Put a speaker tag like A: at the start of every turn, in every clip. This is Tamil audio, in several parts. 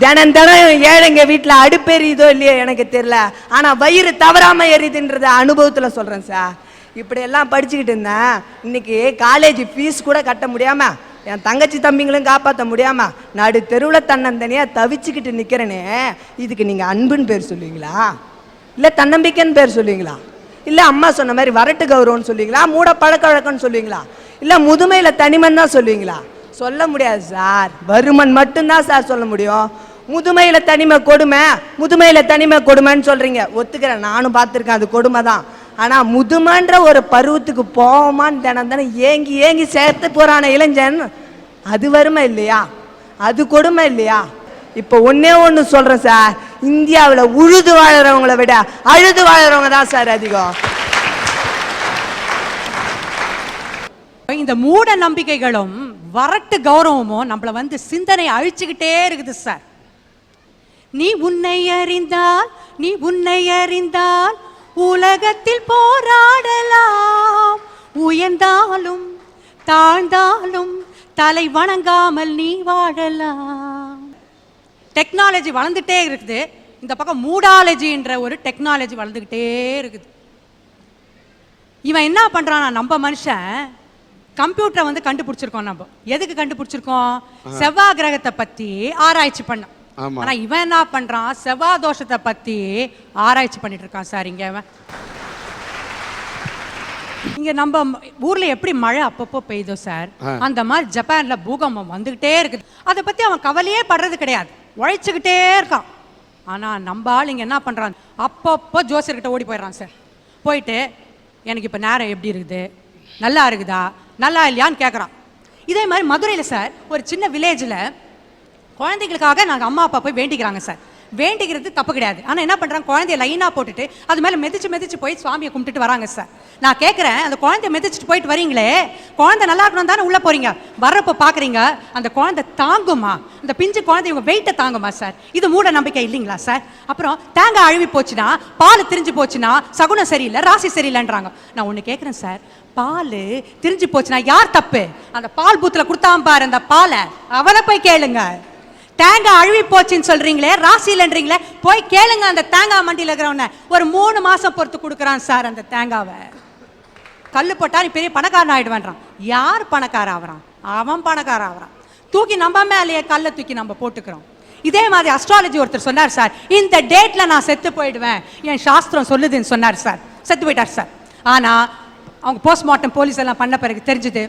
A: தினம் தினம் ஏழைங்க வீட்டில் அடுப்பெரியுதோ இல்லையோ எனக்கு தெரியல, ஆனால் வயிறு தவறாமல் எரியுதுன்றத அனுபவத்தில் சொல்கிறேன் சார். இப்படியெல்லாம் படிச்சுக்கிட்டு இருந்தேன். இன்னைக்கு காலேஜ் ஃபீஸ் கூட கட்ட முடியாமல், என் தங்கச்சி தம்பிங்களும் காப்பாற்ற முடியாமல் நடு தெருவில் தன்னந்தனியாக தவிச்சுக்கிட்டு நிற்கிறேனே. இதுக்கு நீங்கள் அன்புன்னு பேர் சொல்லுவீங்களா, இல்லை தன்னம்பிக்கைன்னு பேர் சொல்லுவீங்களா, இல்லை அம்மா சொன்ன மாதிரி வரட்டு கௌரவம்னு சொல்லுவீங்களா, மூட பழக்க வழக்கம்னு சொல்லுவீங்களா, இல்லை முதுமையில் தனிமன் தான் சொல்லுவீங்களா? சொல்ல முடியாது சார். வருமன் மட்டும்தான் சார் சொல்ல முடியும். முதுமையில் தனிமை கொடுமை, முதுமையில் தனிமை கொடுமைன்னு சொல்கிறீங்க, ஒத்துக்கிறேன், நானும் பார்த்துருக்கேன், அது கொடுமை தான். ஆனால் முதுமைன்ற ஒரு பருவத்துக்கு போவோமான்னு தினம் தினம் ஏங்கி ஏங்கி சேர்த்து போகிறான இளைஞன், அது வறுமை இல்லையா, அது கொடுமை இல்லையா? இப்போ ஒன்றே ஒன்று சொல்கிறேன் சார், இந்தியாவில் உழுது வாழறவங்களை விட அழுது வாழறவங்க தான் சார் அதிகம்.
B: இந்த மூட நம்பிக்கைகளும் வரட்டு கௌரவமும் நம்மள வந்து சிந்தனை அழிச்சுக்கிட்டே இருக்குது சார். நீ உன்னை அறிந்தால், நீ உன்னை அறிந்தால் உலகத்தில் போராடலாம், உயர்ந்தாலும் தாழ்ந்தாலும் தலை வணங்காமல் நீ வாழலாம். டெக்னாலஜி வளர்ந்துட்டே இருக்குது, இந்த பக்கம் மூடாலஜின்ற ஒரு டெக்னாலஜி வளர்ந்துக்கிட்டே இருக்குது. இவன் என்ன பண்றானா, நம்ம மனுஷன் கம்ப்யூட்டரை வந்து கண்டுபிடிச்சிருக்கோம். நம்ம எதுக்கு கண்டுபிடிச்சிருக்கோம்? செவ்வாய் கிரகத்தை பத்தி ஆராய்ச்சி பண்ண. ஆனா இவன் என்ன பண்றான், செவ்வாய் தோஷத்தை பத்தி ஆராய்ச்சி பண்ணிட்டு இருக்கான் சார். இங்க நம்ம ஊர்ல எப்படி மழை அப்பப்போ பெய்தோ சார், அந்த மாதிரி ஜப்பான்ல பூகம்பம் வந்துகிட்டே இருக்குது. அதை பத்தி அவன் கவலையே படுறது கிடையாது, உழைச்சுக்கிட்டே இருக்கான். ஆனா நம்ம ஆள் இங்க என்ன பண்றான், அப்பப்போ ஜோசியர்கிட்ட ஓடி போயிடறான் சார். போயிட்டு எனக்கு இப்ப நேரம் எப்படி இருக்குது, நல்லா இருக்குதா, நல்லா இல்லையான்னு கேட்குறான். இதே மாதிரி மதுரையில் சார் ஒரு சின்ன வில்லேஜில் குழந்தைகளுக்காக நாங்கள் அம்மா அப்பா போய் வேண்டிக்கிறாங்க சார். வேண்டிக்கிறது தப்பு கிடையாது. ஆனால் என்ன பண்ணுறாங்க, குழந்தைய லைனாக போட்டுட்டு அது மேலே மிதிச்சு போய் சுவாமியை கும்பிட்டுட்டு வராங்க சார். நான் கேட்குறேன், அந்த குழந்தைய மிதிச்சுட்டு போயிட்டு வரீங்களே, குழந்தை நல்லா இருக்கணும் தானே உள்ளே போகிறீங்க, வர்றப்போ பார்க்குறீங்க அந்த குழந்தை தாங்குமா, அந்த பிஞ்சு குழந்தை இவங்க வெயிட்டை தாங்குமா சார்? இது மூட நம்பிக்கை இல்லைங்களா சார்? அப்புறம் தேங்காய் அழுவி போச்சுன்னா, பால் திரிஞ்சு போச்சுன்னா சகுனம் சரியில்லை, ராசி சரியில்லைன்றாங்க. நான் ஒன்று கேட்குறேன் சார், பால் திரிஞ்சு போச்சுன்னா யார் தப்பு? அந்த பால் பூத்தில் கொடுத்தாம பாரு அந்த பாலை, அவனை போய் கேளுங்க. தேங்காய் அழுவி போச்சுன்னு சொல்றீங்களே, ராசி இல்லைன்றீங்களே, போய் கேளுங்க அந்த தேங்காய் மண்டியில் இருக்கிறவன. ஒரு 3 மாசம் பொறுத்து கொடுக்குறான் சார் அந்த தேங்காவை. கல்லு போட்டா நீ பெரிய பணக்காரன் ஆயிடுவேன்றான். யார் பணக்கார ஆகிறான்? அவன் பணக்கார ஆகிறான். தூக்கி நம்ம மேலேயே கல்லை தூக்கி நம்ம போட்டுக்கிறோம். இதே மாதிரி அஸ்ட்ராலஜி ஒருத்தர் சொன்னார் சார், இந்த டேட்ல நான் செத்து போயிடுவேன், என் சாஸ்திரம் சொல்லுதுன்னு சொன்னார் சார். செத்து போயிட்டார் சார். ஆனா அவங்க போஸ்ட்மார்ட்டம் போலீஸ் எல்லாம் பண்ண பிறகு தெரிஞ்சுது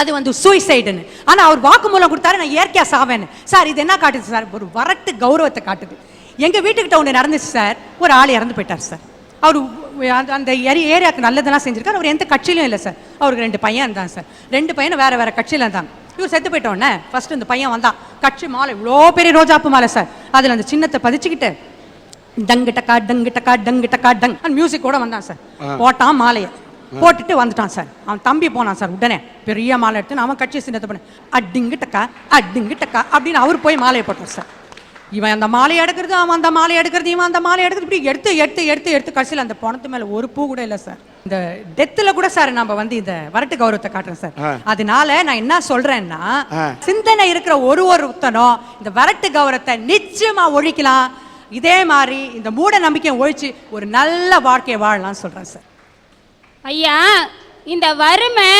B: அது வந்து சூசைடுன்னு. ஆனால் அவர் வாக்குமூலம் கொடுத்தாரு, நான் இயற்கையாக சாவேன்னு. சார் இது என்ன காட்டுது சார்? ஒரு வரட்டு கௌரவத்தை காட்டுது. எங்கள் வீட்டுக்கிட்ட ஒன்று நடந்துச்சு சார், ஒரு ஆள் இறந்து போயிட்டார் சார். அவர் அந்த ஏரியாவுக்கு நல்லதெல்லாம் செஞ்சிருக்காரு. அவர் எந்த கட்சியிலும் இல்லை சார். அவருக்கு 2 பையன் தான் சார். 2 பையனும் வேறு வேறு கட்சியில் இருந்தாங்க. இவர் செத்து போயிட்டோன்னே ஃபர்ஸ்ட் இந்த பையன் வந்தான், கட்சி மாலை இவ்வளோ பெரிய ரோஜாப்பு மாலை சார், அதில் அந்த சின்னத்தை பதிச்சுக்கிட்டு டங்கு டக்கா டங்கு டக்கா டங்கு டக்கா டங் மியூசிக் கூட வந்தான் சார். போட்டான் மாலையை போட்டுட்டு வந்துட்டான் சார். அவன் தம்பி போனான் சார், உடனே பெரிய மாலை எடுத்து அவன் கட்சி சின்னத்தை பண்ண அடிங்கு டக்கா அப்படின்னு அவர் போய் மாலையை போட்டான் சார். இவன் அந்த மாலையை எடுக்கிறது, அவன் அந்த மாலையை எடுக்கிறது, இவன் அந்த மாலையை எடுக்கிறது, இப்படி எடுத்து கடைசியில் அந்த பணத்து மேலே ஒரு பூ கூட இல்லை சார். இந்த டெத்துல கூட சார் நம்ம வந்து இந்த வரட்டு கௌரவத்தை காட்டுறோம் சார். அதனால நான் என்ன சொல்றேன்னா, சிந்தனை இருக்கிற ஒருத்தனும் இந்த வரட்டு கௌரவத்தை நிச்சயமா ஒழிக்கலாம். இதே மாதிரி இந்த மூட நம்பிக்கையை ஒழிச்சு ஒரு நல்ல வாழ்க்கையை வாழலாம் சொல்றேன் சார்.
C: ஐயா, இந்த வறுமை,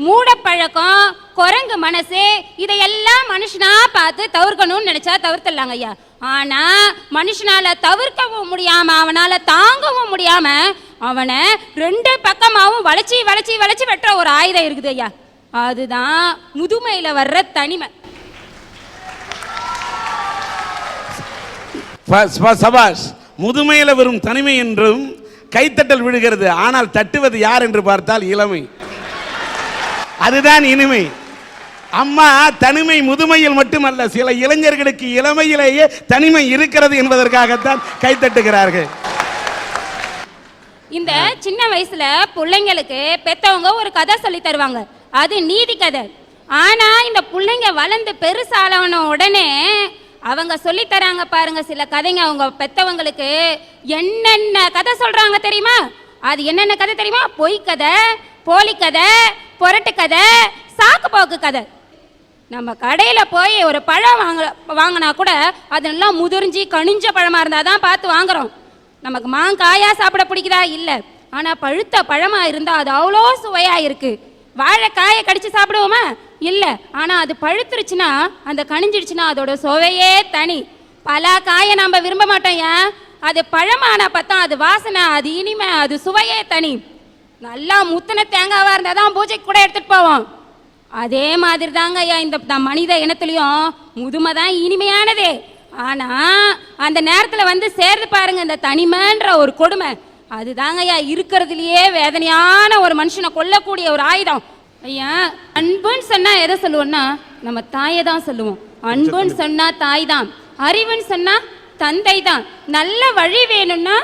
C: மூடப்பழக்கம், குரங்கு மனசு, இதையெல்லாம் மனுஷனா பார்த்து தவிர்க்கணும்னு நினைச்சா தவிர்த்துடலாங்க ஐயா. ஆனா மனுஷனால தவிர்க்கவும் முடியாம, அவனால தாங்கவும் முடியாம, அவனை 2 பக்கமாவும் வளைச்சி வெட்டுற ஒரு ஆயுதம் இருக்குது ஐயா. அதுதான் முதுமையில வர்ற தனிமை.
D: சபாஷ். முதுமையில வரும் தனிமை என்றும் கைத்தட்டல் விழுகிறது, ஆனால் தட்டுவது யார் என்று பார்த்தால் இளமை. அதுதான் இனிமை. அம்மா தனிமை முதுமையில் மட்டுமல்ல, சில இளைஞர்களுக்கு இளமையிலேயே தனிமை இருக்கிறது என்பதற்காகத்தான் கைத்தட்டுகிறார்கள்.
C: இந்த சின்ன வயசுல பிள்ளைங்களுக்கு பெத்தவங்க ஒரு கதை சொல்லி தருவாங்க, அது நீதி கதை. ஆனா இந்த பிள்ளைங்க வளர்ந்து பெருசான உடனே அவங்க சொல்லி தராங்க பாருங்க சில கதைங்க. அவங்க பெத்தவங்களுக்கு என்னென்ன கதை சொல்றாங்க தெரியுமா? அது என்னென்ன கதை தெரியுமா? பொய் கதை, போலி கதை, புரட்டு கதை, சாக்கு போக்கு கதை. நம்ம கடையில் போய் ஒரு பழம் வாங்கினா கூட அதெல்லாம் முதிர்ஞ்சி கனிஞ்ச பழமாக இருந்தால் தான் பார்த்து வாங்குறோம். நமக்கு மாங்காயாக சாப்பிட பிடிக்குதா? இல்லை. ஆனால் பழுத்த பழமாக இருந்தால் அது அவ்வளோ சுவையாக இருக்குது. வாழைக்காயை கடித்து சாப்பிடுவோமா? இல்லை. ஆனால் அது பழுத்துருச்சுன்னா, அந்த கனிஞ்சிடுச்சுன்னா அதோட சுவையே தனி. பல காயை நம்ம விரும்ப மாட்டோம். ஏன்? அது பழமான பார்த்தா அது வாசனை, அது இனிமை, அது சுவையே தனி. நல்லா முத்தின தேங்காவாக இருந்தால் தான் பூஜைக்கு கூட எடுத்துகிட்டு போவோம். அதே மாதிரி தாங்க ஐயா இந்த மனித இனத்துலையும் முதுமை தான் இனிமையானதே. ஆனால் அந்த நேரத்தில் வந்து சேர்ந்து பாருங்க இந்த தனிமைன்ற ஒரு கொடுமை. அது தாங்க ஐயா இருக்கிறதுலையே வேதனையான ஒரு மனுஷனை கொல்லக்கூடிய ஒரு ஆயுதம். ஐயா அன்புன்னு சொன்னால் எதை சொல்லுவோம்னா நம்ம தாயை தான் சொல்லுவோம். அன்புன்னு சொன்னால் தாய் தான். அறிவுன்னு சொன்னால் தந்தை தான். நல்ல வழி வேணும்னா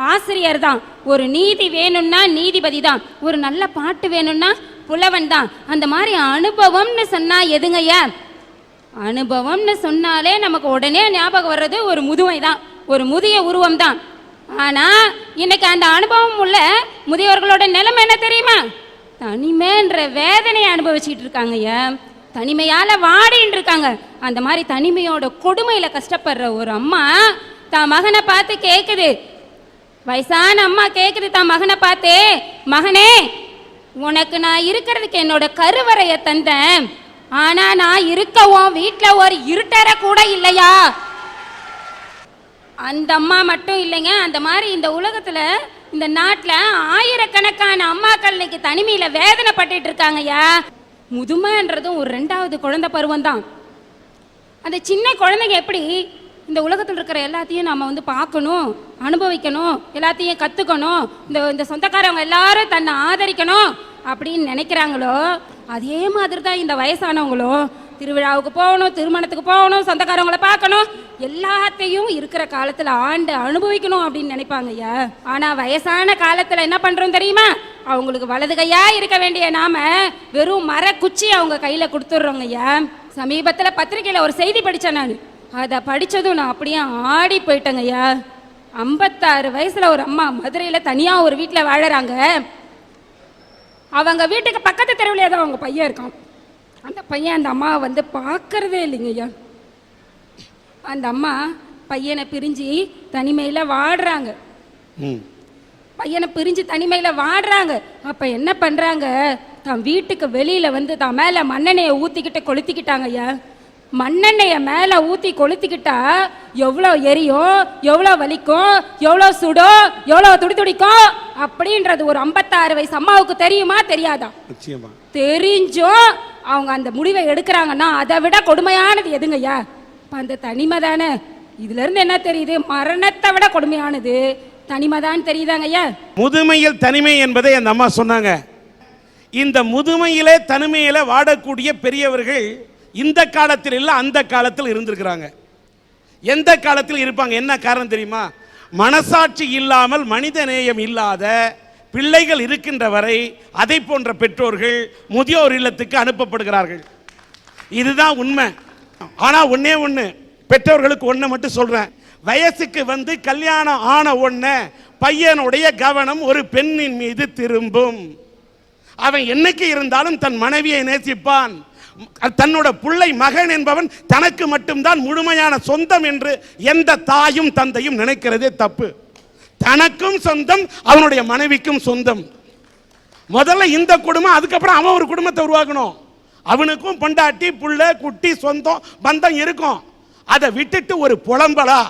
C: ஆசிரியர் தான். ஒரு நீதி வேணும்னா நீதிபதி தான். ஒரு நல்ல பாட்டு வேணும்னா புலவன் தான். அந்த மாதிரி அனுபவம்னு சொன்னா எதுங்கய்யா? அனுபவம்னு சொன்னாலே நமக்கு உடனே ஞாபகம் வர்றது ஒரு முதுமை தான், ஒரு முதிய உருவம் தான். ஆனா இன்னைக்கு அந்த அனுபவம் உள்ள முதியவர்களோட நிலைமை என்ன தெரியுமா? தனிமைன்ற வேதனையை அனுபவிச்சுட்டு இருக்காங்கய்யா. தனிமையால வாடின்னு இருக்காங்க. அந்த மாதிரி தனிமையோட கொடுமையில கஷ்டப்படுற ஒரு அம்மா தான் மகனை பார்த்து கேக்குது. வயசான அம்மா கேக்குது தான் மகனை பார்த்து, மகனே உனக்கு நான் இருக்கிறதுக்கு என்னோட கருவறைய தந்தேன், ஆனா நான் இருக்கவும் வீட்டுல ஒரு இருட்டற கூட இல்லையா? அந்த அம்மா மட்டும் இல்லைங்க, அந்த மாதிரி இந்த உலகத்துல இந்த நாட்டில் ஆயிரக்கணக்கான அம்மாக்கள் இன்னைக்கு தனிமையில வேதனைப்பட்டு இருக்காங்கய்யா. முதுமைன்றதும் ஒரு 2வது குழந்தை பருவம் தான். அந்த சின்ன குழந்தைங்க எப்படி இந்த உலகத்தில் இருக்கிற எல்லாத்தையும் நம்ம வந்து பார்க்கணும், அனுபவிக்கணும், எல்லாத்தையும் கற்றுக்கணும், இந்த சொந்தக்காரவங்க எல்லாரும் தன்னை ஆதரிக்கணும் அப்படின்னு நினைக்கிறாங்களோ, அதே மாதிரி தான் இந்த வயசானவங்களும் திருவிழாவுக்கு போகணும், திருமணத்துக்கு போகணும், சொந்தக்காரவங்களை பார்க்கணும், எல்லாத்தையும் இருக்கிற காலத்தில் ஆண்டு அனுபவிக்கணும் அப்படின்னு நினைப்பாங்க ஐயா. ஆனால் வயசான காலத்தில் என்ன பண்ணுறோம் தெரியுமா? அவங்களுக்கு வலது கையாக இருக்க வேண்டிய நாம வெறும் மரக்குச்சி அவங்க கையில் கொடுத்துட்றோங்க ஐயா. சமீபத்தில் பத்திரிக்கையில் ஒரு செய்தி படித்தேன் நான். அதை படித்ததும் நான் அப்படியே ஆடி போயிட்டேங்க ஐயா. 56 வயசில் ஒரு அம்மா மதுரையில் தனியாக ஒரு வீட்டில் வாழறாங்க. அவங்க வீட்டுக்கு பக்கத்து தெருவிலே தான் அவங்க பையன் இருக்கான். அந்த பையன் அந்த அம்மாவை வந்து பார்க்கறதே இல்லைங்க ஐயா. அந்த அம்மா பையனை பிரிஞ்சு தனிமையில் வாடுறாங்க. பையனை பிரிஞ்சு தனிமையில் வாடுறாங்க. அப்போ என்ன பண்ணுறாங்க? தான் வீட்டுக்கு வெளியில் வந்து தான் மேலே மண்ணெண்ணெயை ஊற்றிக்கிட்டு கொளுத்திக்கிட்டாங்க ஐயா. மண்ணெண்ணெயை மேலே ஊற்றி கொளுத்திக்கிட்டா எவ்வளோ எரியும், எவ்வளோ வலிக்கும், எவ்வளோ சுடும், எவ்வளோ துடிக்கும் அப்படின்றது ஒரு 56 வயசு அம்மாவுக்கு தெரியுமா தெரியாதா? தெரிஞ்சும் அவங்க அந்த முடிவை எடுக்கிறாங்கன்னா அதை விட கொடுமையானது எதுங்கய்யா? இப்போ அந்த தனிமை தானே. இதுல இருந்து என்ன தெரியுது? மரணத்தை விட கொடுமையானது தனிமை தான் தெரியுதாங்க ஐயா. முதுமையில்
D: தனிமை என்பதை அந்த அம்மா சொன்னாங்க. இந்த முதுமையிலே தனிமையில வாடக்கூடிய பெரியவர்கள் இந்த காலத்தில் இல்லை, அந்த காலத்தில் இருந்திருக்கிறாங்க. எந்த காலத்தில் இருப்பாங்க? என்ன காரணம் தெரியுமா? மனசாட்சி இல்லாமல் மனித நேயம் இல்லாத பிள்ளைகள் இருக்கின்ற வரை அதை போன்ற பெற்றோர்கள் முதியோர் இல்லத்துக்கு அனுப்பப்படுகிறார்கள். இதுதான் உண்மை. ஆனா ஒன்னே ஒண்ணு, பெற்றோர்களுக்கு ஒண்ணு மட்டும் சொல்றேன். வயசுக்கு வந்து கல்யாணம் ஆன உடனே பையனுடைய கவனம் ஒரு பெண்ணின் மீது திரும்பும். அவன் என்னைக்கு இருந்தாலும் தன் மனைவியை நேசிப்பான். தன்னோட பிள்ளை மகன் என்பவன் தனக்கு மட்டும்தான் முழுமையான சொந்தம் என்று எந்த தாயும் தந்தையும் நினைக்கிறதே தப்பு. தனக்கும் சொந்தம், அவனுடைய மனைவிக்கும் சொந்தம். முதல்ல இந்த குடும்பம், அதுக்கப்புறம் அவன் ஒரு குடும்பத்தை உருவாக்கணும். அவனுக்கும் பொண்டாட்டி புள்ள குட்டி சொந்தம் பந்தம் இருக்கும். அதை விட்டுட்டு ஒரு புலம்பலா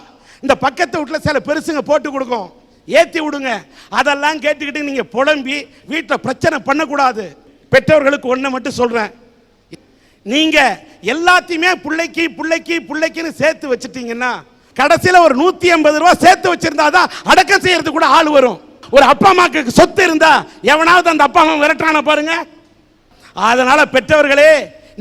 D: இந்த பக்கத்து வீட்டில் சில பெருசுங்க போட்டு கொடுக்கும், ஏற்றி விடுங்க, அதெல்லாம் கேட்டுக்கிட்டு நீங்க புலம்பி வீட்டில் பிரச்சனை பண்ணக்கூடாது. பெற்றோர்களுக்கு ஒன்று மட்டும் சொல்றேன், நீங்க எல்லாத்தையுமே பிள்ளைக்கு பிள்ளைக்கு பிள்ளைக்குன்னு சேர்த்து வச்சுட்டீங்கன்னா கடைசியில் ஒரு 150 ரூபா சேர்த்து வச்சிருந்தாதான் அடக்கம் செய்யறது கூட ஆள் வரும். ஒரு அப்பா அம்மாக்கு சொத்து இருந்தா எவனாவது அந்த அப்பா அம்மா விரட்டான பாருங்க. அதனால பெற்றவர்களே,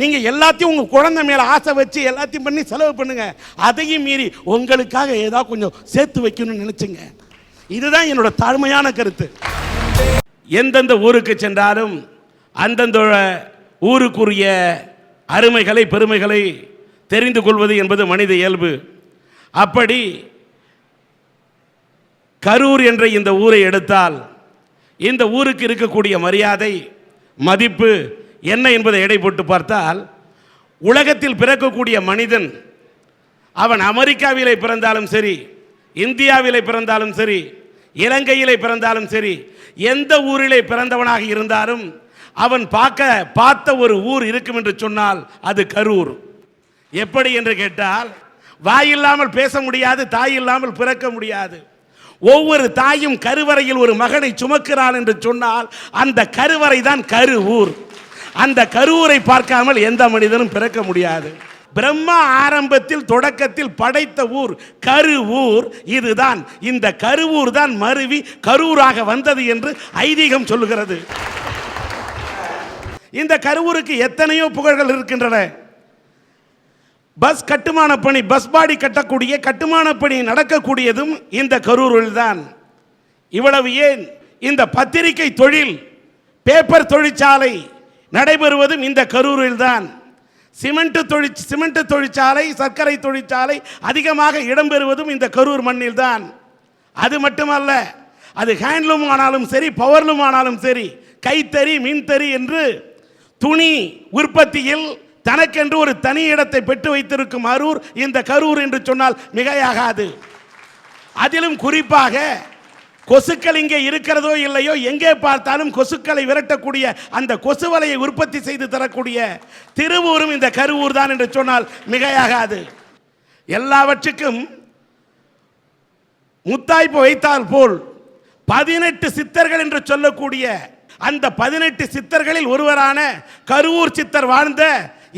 D: நீங்க எல்லாத்தையும் உங்க குழந்தை மேல ஆசை வச்சு எல்லாத்தையும் பண்ணி செலவு பண்ணுங்க. அதையும் மீறி உங்களுக்காக ஏதாவது கொஞ்சம் சேர்த்து வைக்கணும்னு நினைச்சுங்க. இதுதான் என்னோட தாழ்மையான கருத்து. எந்தெந்த ஊருக்கு சென்றாலும் அந்தந்த ஊருக்குரிய அருமைகளை பெருமைகளை தெரிந்து கொள்வது என்பது மனித இயல்பு. அப்படி கரூர் என்ற இந்த ஊரை எடுத்தால் இந்த ஊருக்கு இருக்கக்கூடிய மரியாதை மதிப்பு என்ன என்பதை எடை போட்டு பார்த்தால் உலகத்தில் பிறக்கக்கூடிய மனிதன் அவன் அமெரிக்காவிலே பிறந்தாலும் சரி, இந்தியாவிலே பிறந்தாலும் சரி, இலங்கையிலே பிறந்தாலும் சரி, எந்த ஊரிலே பிறந்தவனாக இருந்தாலும் அவன் பார்த்த ஒரு ஊர் இருக்கும் என்று சொன்னால் அது கரூர். எப்படி என்று கேட்டால், வாயில்லாமல் பேச முடியாது, தாய் இல்லாமல் பிறக்க முடியாது. ஒவ்வொரு தாயும் கருவறையில் ஒரு மகனை சுமக்கிறாள் என்று சொன்னால் அந்த கருவறை தான் கருவூர். அந்த கருவூரை பார்க்காமல் எந்த மனிதனும் பிறக்க முடியாது. பிரம்மா ஆரம்பத்தில் தொடக்கத்தில் படைத்த ஊர் கருவூர். இதுதான், இந்த கருவூர் தான் மருவி கரூராக வந்தது என்று ஐதீகம் சொல்லுகிறது. இந்த கருவூருக்கு எத்தனையோ புகழ்கள் இருக்கின்றன. பஸ் கட்டுமான பணி, பஸ் பாடி கட்டக்கூடிய கட்டுமான பணி நடக்கக்கூடியதும் இந்த கரூரில் தான். இவ்வளவு ஏன், இந்த பத்திரிகை தொழில், பேப்பர் தொழிற்சாலை நடைபெறுவதும் இந்த கரூரில் தான். சிமெண்ட் தொழிற்சாலை, சர்க்கரை தொழிற்சாலை அதிகமாக இடம்பெறுவதும் இந்த கரூர் மண்ணில் தான். அது மட்டுமல்ல, அது ஹேண்ட்லூம் ஆனாலும் சரி, பவர்லூம் ஆனாலும் சரி, கைத்தறி, மின்தறி என்று துணி உற்பத்தியில் தனக்கென்று ஒரு தனி இடத்தை பெற்று வைத்திருக்கும் அரூர் இந்த கரூர் என்று சொன்னால் மிகையாகாது. அதிலும் குறிப்பாக கொசுக்கள் இங்கே இருக்கிறதோ இல்லையோ, எங்கே பார்த்தாலும் கொசுக்களை விரட்டக்கூடிய அந்த கொசு வலையை உற்பத்தி செய்து தரக்கூடிய திருவூரும் இந்த கருவூர் தான் என்று சொன்னால் மிகையாகாது. எல்லாவற்றுக்கும் முத்தாய்ப்பு வைத்தால் போல் 18 சித்தர்கள் என்று சொல்லக்கூடிய அந்த 18 சித்தர்களில் ஒருவரான கருவூர் சித்தர் வாழ்ந்த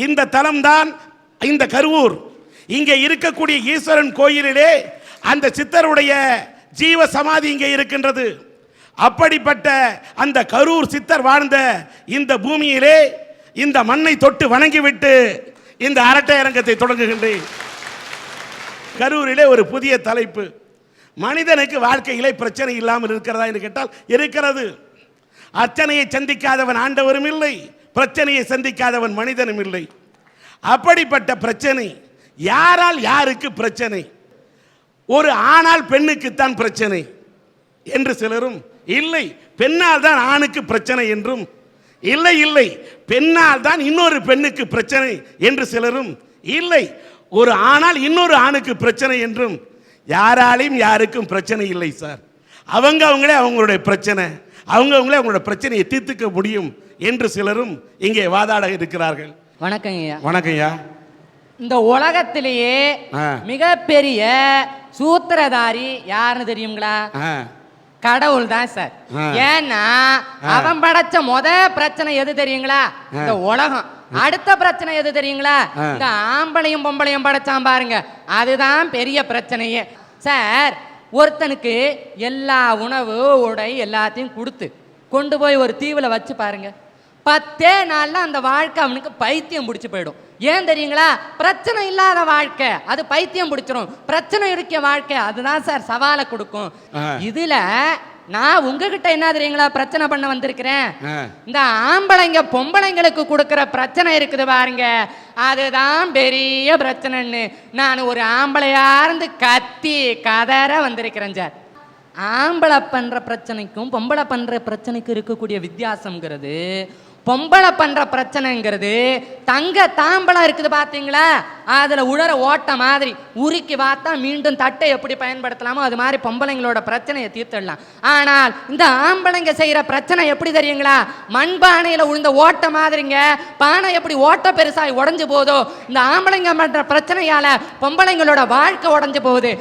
D: இந்த தலம்தான் இந்த கருவூர். இங்கே இருக்கக்கூடிய ஈஸ்வரன் கோயிலிலே அந்த சித்தருடைய ஜீவ சமாதி இங்கே இருக்கின்றது. அப்படிப்பட்ட அந்த கரூர் சித்தர் வாழ்ந்த இந்த பூமியிலே இந்த மண்ணை தொட்டு வணங்கிவிட்டு இந்த அரட்டை அரங்கத்தை தொடங்குகின்றேன். கரூரிலே ஒரு புதிய தலைப்பு, மனிதனுக்கு வாழ்க்கையிலே பிரச்சனை இல்லாமல் இருக்கிறதா என்று கேட்டால் இருக்கிறது. அர்ச்சனையை சந்திக்காதவன் ஆண்டவரும் இல்லை, பிரச்சனையை சந்திக்காதவன் மனிதனும் இல்லை. அப்படிப்பட்ட பிரச்சனை, யாரால் யாருக்கு பிரச்சனை? ஒரு ஆணால் பெண்ணுக்குத்தான் பிரச்சனை என்று சிலரும், இல்லை பெண்ணால் தான் ஆணுக்கு பிரச்சனை என்றும், இல்லை இல்லை பெண்ணால் தான் இன்னொரு பெண்ணுக்கு பிரச்சனை என்று சிலரும், இல்லை ஒரு ஆணால் இன்னொரு ஆணுக்கு பிரச்சனை என்றும். யாராலையும் யாருக்கும் பிரச்சனை இல்லை சார். அவங்களே அவங்களுடைய பிரச்சனை, அவங்களே அவங்களோட பிரச்சனையை தீர்த்துக்க முடியும் என்று சிலரும் இங்கே வாதாட இருக்கிறார்கள்.
E: வணக்கம் ஐயா.
D: வணக்கம் ஐயா.
E: இந்த உலகத்திலேயே மிகப்பெரிய சூத்திரதாரி யாருன்னு தெரியுங்களா? கடவுள் தான் சார். ஏன்னா அவன் படைச்ச பிரச்சனை எது தெரியுங்களா? இந்த உலகம். அடுத்த பிரச்சனை எது தெரியுங்களா? இந்த ஆம்பளையும் பொம்பளையும் படைச்சான் பாருங்க, அதுதான் பெரிய பிரச்சனையே சார். ஒருத்தனுக்கு எல்லா உணவு உடை எல்லாத்தையும் கொடுத்து கொண்டு போய் ஒரு தீவில் வச்சு பாருங்க, 10 நாள்ல அந்த வாழ்க்கை அவனுக்கு பைத்தியம் பிடிச்சி போயிடும். ஏன் தெரியுங்களா? பிரச்சனை இல்லாத வாழ்க்கை அது பைத்தியம் பிடிச்சிரும். பிரச்சனை இருக்க வாழ்க்கை அதுதான் சார் சவாலை கொடுக்கும். இதுல நான் உங்ககிட்ட என்ன தெரியுங்களா பிரச்சனை பண்ண வந்திருக்கிறேன்? இந்த ஆம்பளைங்க பொம்பளைங்களுக்கு கொடுக்கிற பிரச்சனை இருக்குது பாருங்க, அதுதான் பெரிய பிரச்சனைன்னு நான் ஒரு ஆம்பளையா இருந்து கத்தி கதற வந்திருக்கிறேன் சார். ஆம்பளை பண்ற பிரச்சனைக்கும் பொம்பளை பண்ற பிரச்சனைக்கும் இருக்கக்கூடிய வித்தியாசம்ங்கிறது, பொம்பளை பண்ற பிரச்சனைங்கிறது தங்க தாம்பளம் இருக்குது பாத்தீங்களா, அதுல உடற ஓட்ட மாதிரி உருக்கி பார்த்தா மீண்டும் தட்டை எப்படி பயன்படுத்தலாமோ அது மாதிரி பொம்பளைங்களோட பிரச்சனையை தீர்த்திடலாம். ஆனால் இந்த ஆம்பளைங்க செய்யற பிரச்சனை எப்படி தெரியுங்களா? மண்பானையில உழுந்த ஓட்ட மாதிரிங்க. பானை எப்படி ஓட்ட பெருசாகி உடஞ்சு போதோ, இந்த ஆம்பளைங்க பண்ற பிரச்சனையால பொம்பளைங்களோட வாழ்க்கை உடஞ்சு போகுது.